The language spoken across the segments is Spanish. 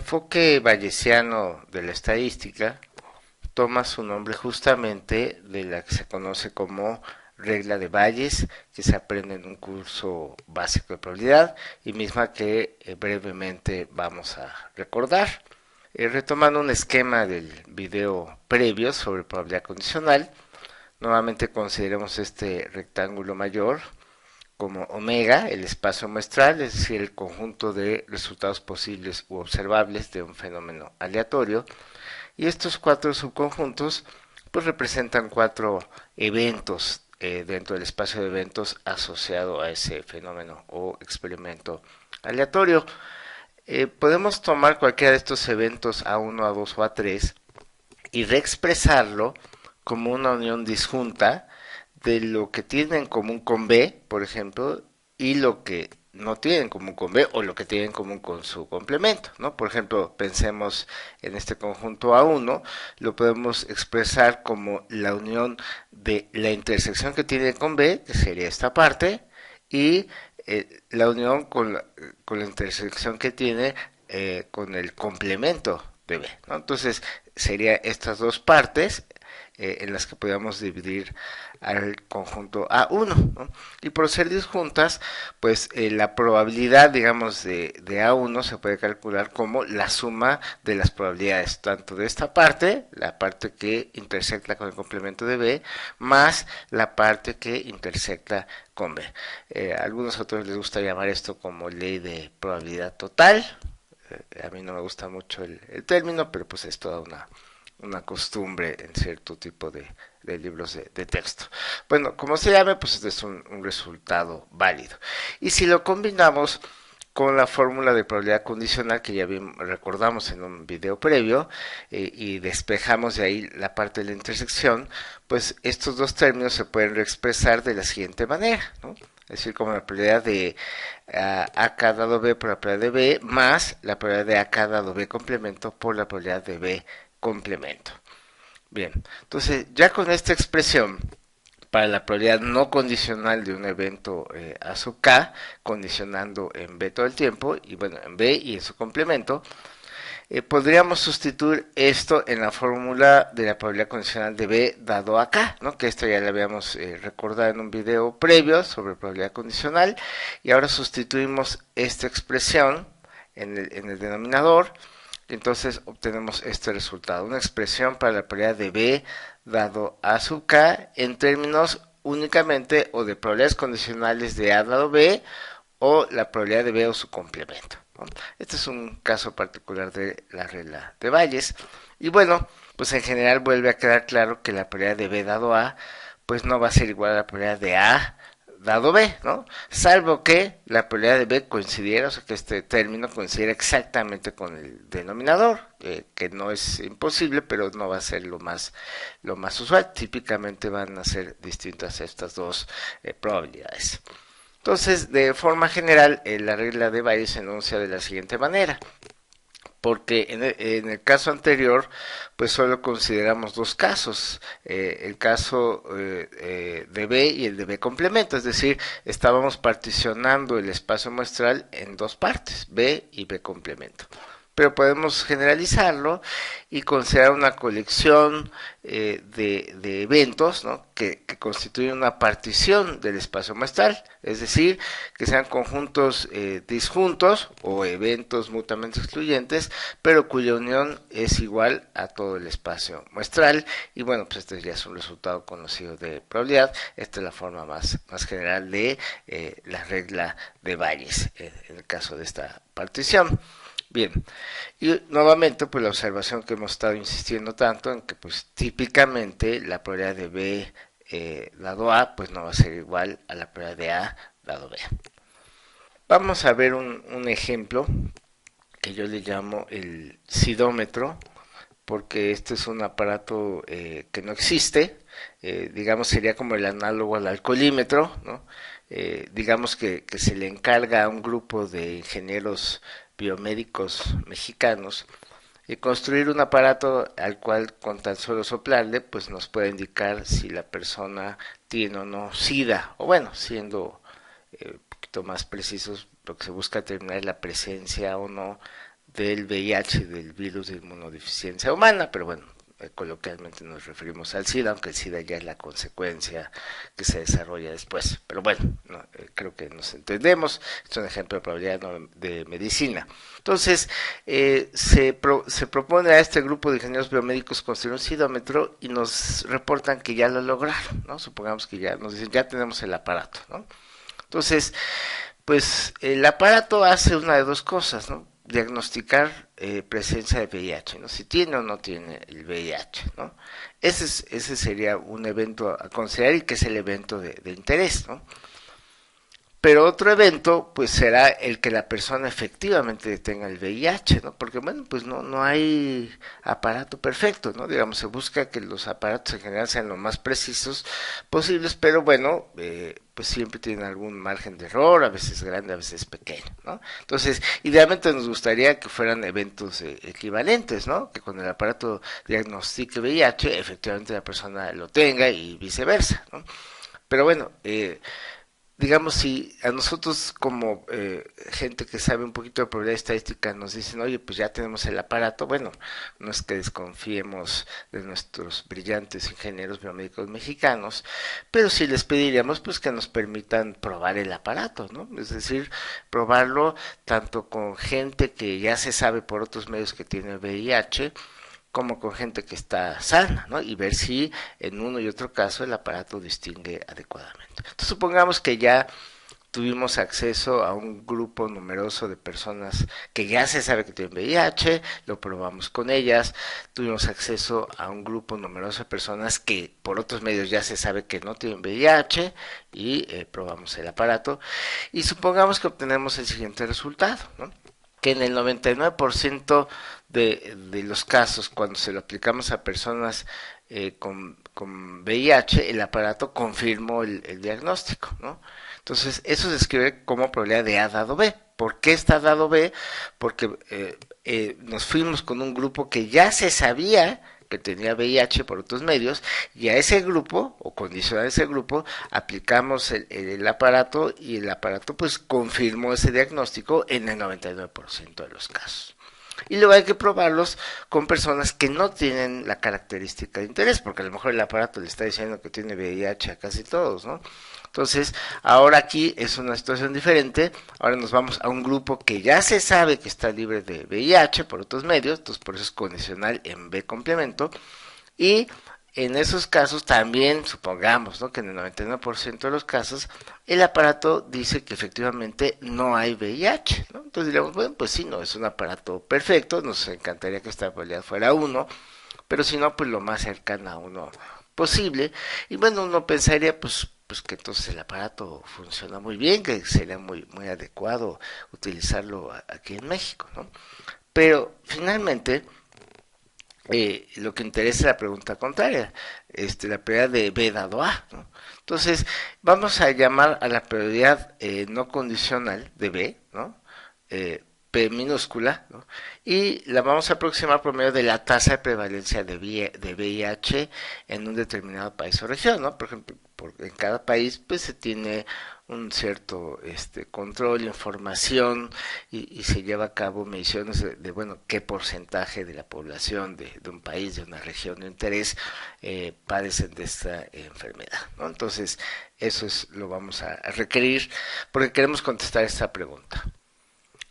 enfoque bayesiano de la estadística toma su nombre justamente de la que se conoce como regla de Bayes, que se aprende en un curso básico de probabilidad y misma que brevemente vamos a recordar. Retomando un esquema del video previo sobre probabilidad condicional, nuevamente consideremos este rectángulo mayor como omega, el espacio muestral, es decir, el conjunto de resultados posibles u observables de un fenómeno aleatorio, y estos cuatro subconjuntos pues representan cuatro eventos dentro del espacio de eventos asociado a ese fenómeno o experimento aleatorio. Podemos tomar cualquiera de estos eventos A1, A2 o A3 y reexpresarlo como una unión disjunta de lo que tiene en común con B, por ejemplo, y lo que no tiene en común con B o lo que tiene en común con su complemento, ¿no? Por ejemplo, pensemos en este conjunto A1, lo podemos expresar como la unión de la intersección que tiene con B, que sería esta parte, y la unión con la intersección que tiene con el complemento de B, ¿no? Entonces, sería estas dos partes en las que podamos dividir al conjunto A1, ¿no? Y por ser disjuntas, pues la probabilidad, digamos, de A1 se puede calcular como la suma de las probabilidades, tanto de esta parte, la parte que intersecta con el complemento de B, más la parte que intersecta con B. A algunos otros les gusta llamar esto como ley de probabilidad total. A mí no me gusta mucho el término, pero pues es toda una costumbre en cierto tipo de libros de texto. Bueno, como se llame, pues este es un resultado válido. Y si lo combinamos con la fórmula de probabilidad condicional que ya bien recordamos en un video previo y despejamos de ahí la parte de la intersección, pues estos dos términos se pueden reexpresar de la siguiente manera, ¿no? Es decir, como la probabilidad de AK dado B por la probabilidad de B más la probabilidad de AK dado B complemento por la probabilidad de B complemento. Bien, entonces ya con esta expresión para la probabilidad no condicional de un evento A sub K, condicionando en B todo el tiempo, y bueno, en B y en su complemento, podríamos sustituir esto en la fórmula de la probabilidad condicional de B dado a K, ¿no? Que esto ya lo habíamos recordado en un video previo sobre probabilidad condicional, y ahora sustituimos esta expresión en el denominador, entonces obtenemos este resultado, una expresión para la probabilidad de B dado A sub K en términos únicamente o de probabilidades condicionales de A dado B o la probabilidad de B o su complemento, ¿no? Este es un caso particular de la regla de Bayes. Y bueno, pues en general vuelve a quedar claro que la probabilidad de B dado A pues no va a ser igual a la probabilidad de A dado B, ¿no? Salvo que la probabilidad de B coincidiera, o sea, que este término coincidiera exactamente con el denominador, que no es imposible, pero no va a ser lo más usual. Típicamente van a ser distintas estas dos probabilidades. Entonces, de forma general, la regla de Bayes se enuncia de la siguiente manera, porque en el caso anterior, pues solo consideramos dos casos, el caso de B y el de B complemento, es decir, estábamos particionando el espacio muestral en dos partes, B y B complemento. Pero podemos generalizarlo y considerar una colección de eventos, ¿no? que constituyen una partición del espacio muestral, es decir, que sean conjuntos disjuntos o eventos mutuamente excluyentes, pero cuya unión es igual a todo el espacio muestral. Y bueno, pues este ya es un resultado conocido de probabilidad. Esta es la forma más general de la regla de Bayes en el caso de esta partición. Bien, y nuevamente pues la observación que hemos estado insistiendo tanto en que pues típicamente la probabilidad de B dado A pues no va a ser igual a la probabilidad de A dado B. Vamos a ver un ejemplo que yo le llamo el sidómetro, porque este es un aparato que no existe, digamos sería como el análogo al alcoholímetro, ¿no? Digamos que se le encarga a un grupo de ingenieros biomédicos mexicanos y construir un aparato al cual con tan solo soplarle pues nos puede indicar si la persona tiene o no SIDA, o bueno, siendo un poquito más precisos, lo que se busca determinar es la presencia o no del VIH, del virus de inmunodeficiencia humana, pero bueno, coloquialmente nos referimos al SIDA, aunque el SIDA ya es la consecuencia que se desarrolla después. Pero bueno, no, creo que nos entendemos. Es un ejemplo de probabilidad de medicina. Entonces, se propone a este grupo de ingenieros biomédicos construir un sidómetro y nos reportan que ya lo lograron, ¿no? Supongamos que ya nos dicen, ya tenemos el aparato, ¿no? Entonces, pues el aparato hace una de dos cosas, ¿no? Diagnosticar presencia de VIH, ¿no? Si tiene o no tiene el VIH, ¿no? Ese sería un evento a considerar y que es el evento de interés, ¿no? Pero otro evento, pues será el que la persona efectivamente tenga el VIH, ¿no? Porque, bueno, pues no hay aparato perfecto, ¿no? Digamos, se busca que los aparatos en general sean lo más precisos posibles, pero bueno, pues siempre tienen algún margen de error, a veces grande, a veces pequeño, ¿no? Entonces, idealmente nos gustaría que fueran eventos equivalentes, ¿no? Que con el aparato diagnostique VIH, efectivamente la persona lo tenga y viceversa, ¿no? Pero bueno, digamos, si a nosotros como gente que sabe un poquito de probabilidad estadística nos dicen, oye, pues ya tenemos el aparato, bueno, no es que desconfiemos de nuestros brillantes ingenieros biomédicos mexicanos, pero sí les pediríamos pues que nos permitan probar el aparato, ¿no? Es decir, probarlo tanto con gente que ya se sabe por otros medios que tiene VIH, como con gente que está sana, ¿no? Y ver si en uno y otro caso el aparato distingue adecuadamente. Entonces supongamos que ya tuvimos acceso a un grupo numeroso de personas que ya se sabe que tienen VIH, lo probamos con ellas, tuvimos acceso a un grupo numeroso de personas que por otros medios ya se sabe que no tienen VIH y probamos el aparato y supongamos que obtenemos el siguiente resultado, ¿no? Que en el 99% de los casos, cuando se lo aplicamos a personas con VIH, el aparato confirmó el diagnóstico, ¿no? Entonces, eso se escribe como probabilidad de A dado B. ¿Por qué está dado B? Porque nos fuimos con un grupo que ya se sabía que tenía VIH por otros medios y a ese grupo o condicionar ese grupo aplicamos el aparato y el aparato pues confirmó ese diagnóstico en el 99% de los casos. Y luego hay que probarlos con personas que no tienen la característica de interés, porque a lo mejor el aparato le está diciendo que tiene VIH a casi todos, ¿no? Entonces, ahora aquí es una situación diferente. Ahora nos vamos a un grupo que ya se sabe que está libre de VIH por otros medios, entonces por eso es condicional en B complemento. Y en esos casos también, supongamos, ¿no? Que en el 99% de los casos el aparato dice que efectivamente no hay VIH, ¿no? Entonces diríamos, bueno, pues sí, no es un aparato perfecto, nos encantaría que esta probabilidad fuera uno, pero si no, pues lo más cercano a uno posible. Y bueno, uno pensaría, pues que entonces el aparato funciona muy bien, que sería muy adecuado utilizarlo aquí en México, ¿no? Pero finalmente lo que interesa es la pregunta contraria, la probabilidad de B dado A, ¿no? Entonces, vamos a llamar a la probabilidad no condicional de B, ¿no? P minúscula, ¿no? Y la vamos a aproximar por medio de la tasa de prevalencia de VIH en un determinado país o región, ¿no? Por ejemplo, en cada país pues se tiene un cierto control, información y se lleva a cabo mediciones bueno, qué porcentaje de la población de un país, de una región de interés padecen de esta enfermedad, ¿no? Entonces, eso es lo vamos a requerir porque queremos contestar esta pregunta.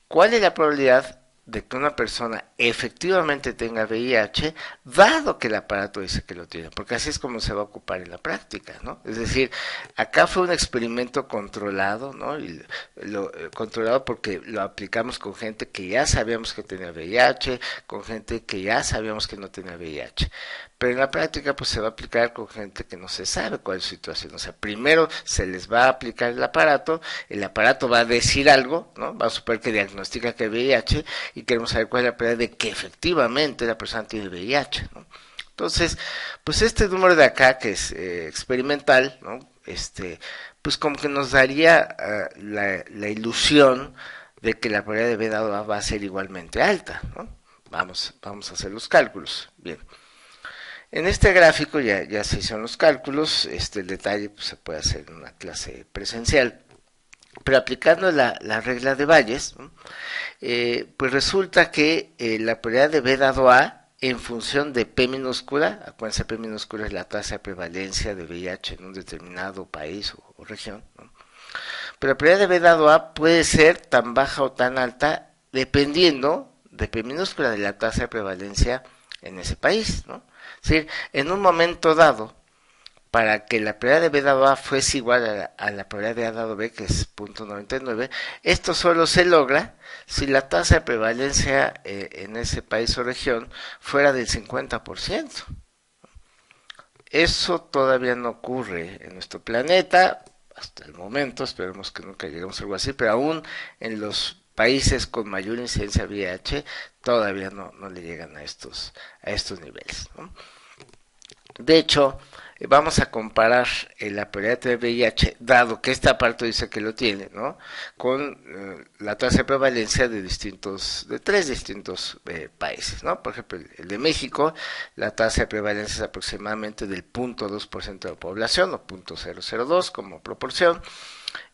¿Cuál es la probabilidad de que una persona efectivamente tenga VIH, dado que el aparato dice que lo tiene? Porque así es como se va a ocupar en la práctica, ¿no? Es decir, acá fue un experimento controlado, ¿no? Y controlado porque lo aplicamos con gente que ya sabíamos que tenía VIH, con gente que ya sabíamos que no tenía VIH. Pero en la práctica pues se va a aplicar con gente que no se sabe cuál es su situación. O sea, primero se les va a aplicar el aparato va a decir algo, ¿no? Va a suponer que diagnostica que hay VIH y queremos saber cuál es la probabilidad de que efectivamente la persona tiene VIH, ¿no? Entonces, pues este número de acá que es experimental, ¿no? Pues como que nos daría la ilusión de que la probabilidad de B dado A va a ser igualmente alta, ¿no? Vamos a hacer los cálculos. Bien. En este gráfico ya se hicieron los cálculos, el detalle pues, se puede hacer en una clase presencial. Pero aplicando la regla de Bayes, ¿no? Pues resulta que la probabilidad de B dado A en función de P minúscula, acuérdense, P minúscula es la tasa de prevalencia de VIH en un determinado país o región, ¿no? Pero la probabilidad de B dado A puede ser tan baja o tan alta dependiendo de P minúscula de la tasa de prevalencia en ese país, ¿no? Es decir, en un momento dado, para que la probabilidad de B dado A fuese igual a la probabilidad de A dado B, que es 0.99, esto solo se logra si la tasa de prevalencia en ese país o región fuera del 50%. Eso todavía no ocurre en nuestro planeta, hasta el momento, esperemos que nunca lleguemos a algo así, pero aún en los países con mayor incidencia de VIH todavía no le llegan a estos niveles, ¿no? De hecho, vamos a comparar la probabilidad de VIH, dado que esta parte dice que lo tiene, ¿no? Con la tasa de prevalencia de tres distintos países, ¿no? Por ejemplo, el de México, la tasa de prevalencia es aproximadamente del 0.2% de la población, o 0.002 como proporción.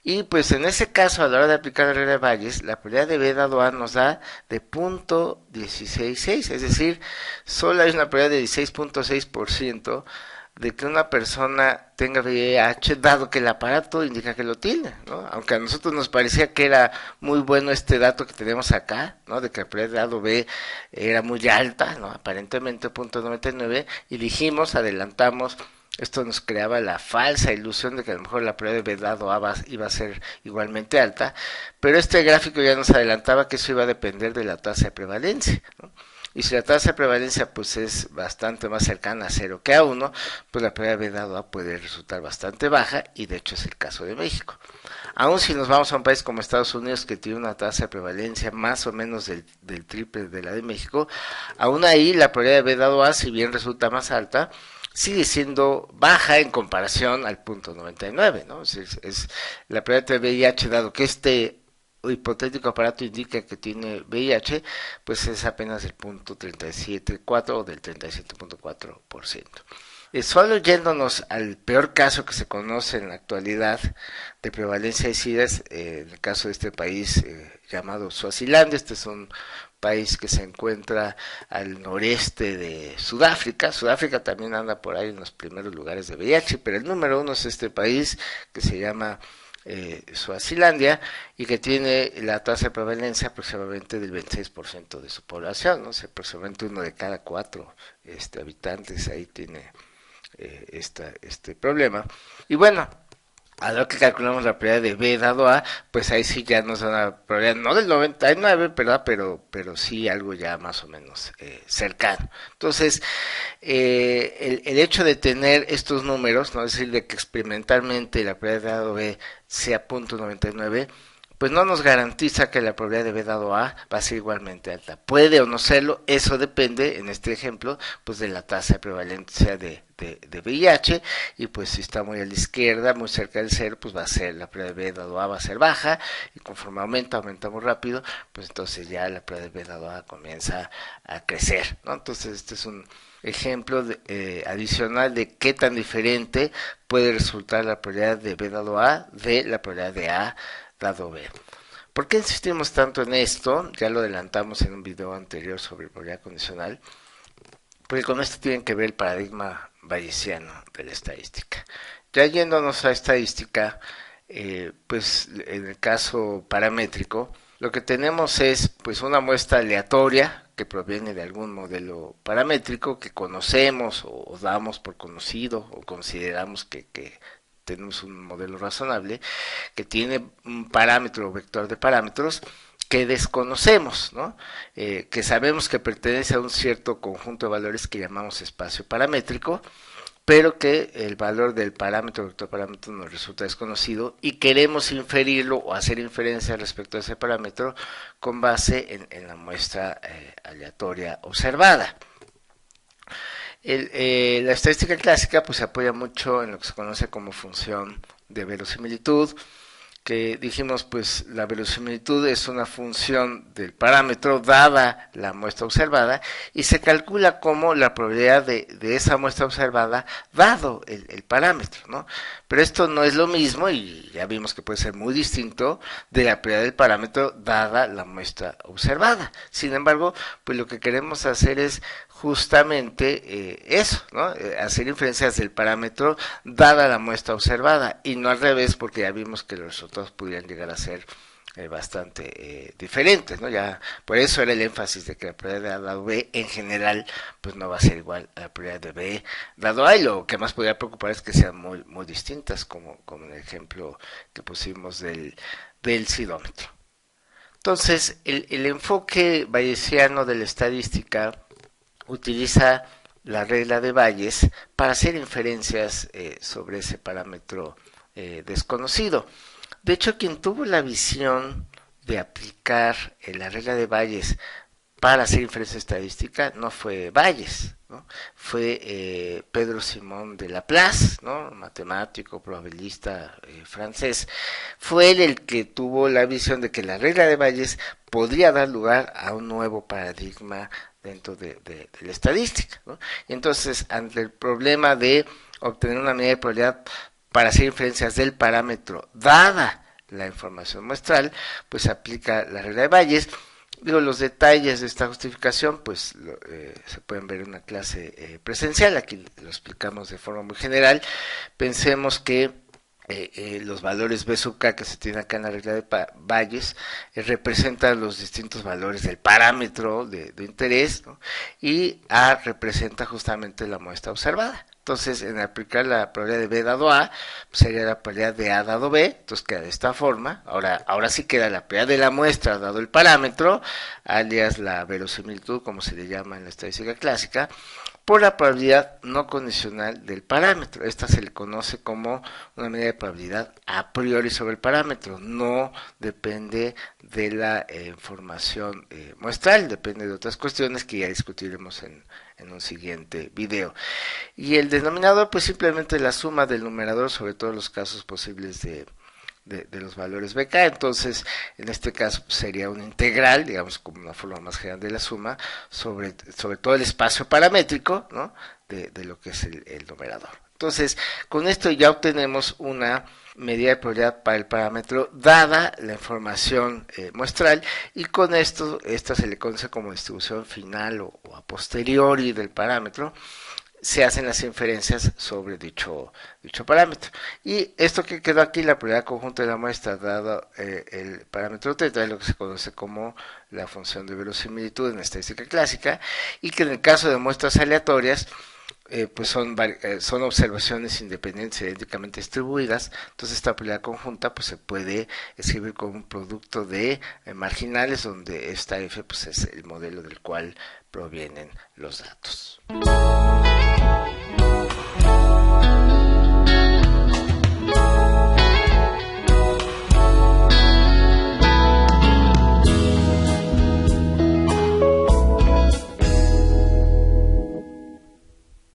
Y pues en ese caso, a la hora de aplicar la regla de Bayes, la probabilidad de B dado A nos da de 0.166, es decir, solo hay una probabilidad de 16.6% de que una persona tenga VIH, dado que el aparato indica que lo tiene, ¿no? Aunque a nosotros nos parecía que era muy bueno este dato que tenemos acá, ¿no? De que la probabilidad de dado B era muy alta, ¿no? Aparentemente 0.99, y dijimos, adelantamos, esto nos creaba la falsa ilusión de que a lo mejor la probabilidad de B dado A iba a ser igualmente alta, pero este gráfico ya nos adelantaba que eso iba a depender de la tasa de prevalencia, ¿no? Y si la tasa de prevalencia pues es bastante más cercana a 0 que a 1, pues la probabilidad de B dado A puede resultar bastante baja, y de hecho es el caso de México. Aún si nos vamos a un país como Estados Unidos, que tiene una tasa de prevalencia más o menos del triple de la de México, aún ahí la probabilidad de B dado A, si bien resulta más alta, sigue siendo baja en comparación al 0.99, ¿no? Es la probabilidad de VIH, dado que este hipotético aparato indica que tiene VIH, pues es apenas del 0.374 o del 37.4%. Solo yéndonos al peor caso que se conoce en la actualidad de prevalencia de SIDA, en el caso de este país llamado Suazilandia. Este es un país que se encuentra al noreste de Sudáfrica. Sudáfrica también anda por ahí en los primeros lugares de VIH, pero el número uno es este país que se llama Suazilandia, y que tiene la tasa de prevalencia aproximadamente del 26% de su población, ¿no? O sea, aproximadamente uno de cada cuatro habitantes ahí tiene este problema. Y bueno, a lo que calculamos la probabilidad de B dado A, pues ahí sí ya nos da una probabilidad, no del 99, ¿verdad? Pero sí algo ya más o menos cercano. Entonces, el hecho de tener estos números, ¿no? Es decir, de que experimentalmente la probabilidad de dado B sea 0.99, pues no nos garantiza que la probabilidad de B dado A va a ser igualmente alta. Puede o no serlo, eso depende, en este ejemplo, pues de la tasa de prevalencia de VIH, y pues si está muy a la izquierda, muy cerca del cero, pues va a ser la probabilidad de B dado A va a ser baja, y conforme aumenta muy rápido, pues entonces ya la probabilidad de B dado A comienza a crecer, ¿no? Entonces este es un ejemplo adicional de qué tan diferente puede resultar la probabilidad de B dado A de la probabilidad de A dado B. ¿Por qué insistimos tanto en esto? Ya lo adelantamos en un video anterior sobre probabilidad condicional, porque con esto tienen que ver el paradigma bayesiano de la estadística. Ya yéndonos a estadística, pues en el caso paramétrico, lo que tenemos es pues una muestra aleatoria que proviene de algún modelo paramétrico que conocemos o damos por conocido, o consideramos que tenemos un modelo razonable, que tiene un parámetro o vector de parámetros que desconocemos, ¿no? Que sabemos que pertenece a un cierto conjunto de valores que llamamos espacio paramétrico, pero que el valor del parámetro, vector parámetro, nos resulta desconocido, y queremos inferirlo o hacer inferencia respecto a ese parámetro con base en la muestra aleatoria observada. La estadística clásica pues se apoya mucho en lo que se conoce como función de verosimilitud, que dijimos, pues la verosimilitud es una función del parámetro dada la muestra observada y se calcula como la probabilidad de esa muestra observada dado el parámetro, ¿no? Pero esto no es lo mismo, y ya vimos que puede ser muy distinto, de la probabilidad del parámetro dada la muestra observada. Sin embargo, pues lo que queremos hacer es justamente eso, ¿no? Hacer inferencias del parámetro dada la muestra observada y no al revés, porque ya vimos que los resultados pudieran llegar a ser bastante diferentes, ¿no? Ya por eso era el énfasis de que la probabilidad de A dado B en general pues no va a ser igual a la probabilidad de B dado A, y lo que más podría preocupar es que sean muy distintas, como en el ejemplo que pusimos del sidómetro. Entonces, el enfoque bayesiano de la estadística utiliza la regla de Bayes para hacer inferencias sobre ese parámetro desconocido. De hecho, quien tuvo la visión de aplicar la regla de Bayes para hacer inferencia estadística no fue Bayes, ¿no? Fue Pedro Simón de Laplace, ¿no? Matemático, probabilista francés. Fue él el que tuvo la visión de que la regla de Bayes podría dar lugar a un nuevo paradigma dentro de la estadística, ¿no? Y entonces, ante el problema de obtener una medida de probabilidad para hacer inferencias del parámetro dada la información muestral, pues se aplica la regla de Bayes. Digo, los detalles de esta justificación pues se pueden ver en una clase presencial, aquí lo explicamos de forma muy general. Pensemos que los valores B sub k que se tienen acá en la regla de Bayes representan los distintos valores del parámetro de interés, ¿no? Y A representa justamente la muestra observada. Entonces, en aplicar la probabilidad de B dado A, pues sería la probabilidad de A dado B, entonces queda de esta forma. Ahora sí queda la probabilidad de la muestra dado el parámetro, alias la verosimilitud, como se le llama en la estadística clásica, por la probabilidad no condicional del parámetro. Esta se le conoce como una medida de probabilidad a priori sobre el parámetro. No depende de la información muestral, depende de otras cuestiones que ya discutiremos en un siguiente video. Y el denominador pues simplemente la suma del numerador sobre todos los casos posibles de los valores BK. Entonces, en este caso pues, sería una integral, digamos como una forma más general de la suma, sobre todo el espacio paramétrico, ¿no? de lo que es el numerador. Entonces, con esto ya obtenemos una medida de probabilidad para el parámetro dada la información muestral, y con esto, esta se le conoce como distribución final o a posteriori del parámetro. Se hacen las inferencias sobre dicho parámetro. Y esto que quedó aquí, la probabilidad conjunta de la muestra dado el parámetro teta, es lo que se conoce como la función de verosimilitud en la estadística clásica, y que en el caso de muestras aleatorias, pues son observaciones independientes e idénticamente distribuidas. Entonces esta probabilidad conjunta pues se puede escribir como un producto de marginales, donde esta f pues es el modelo del cual provienen los datos.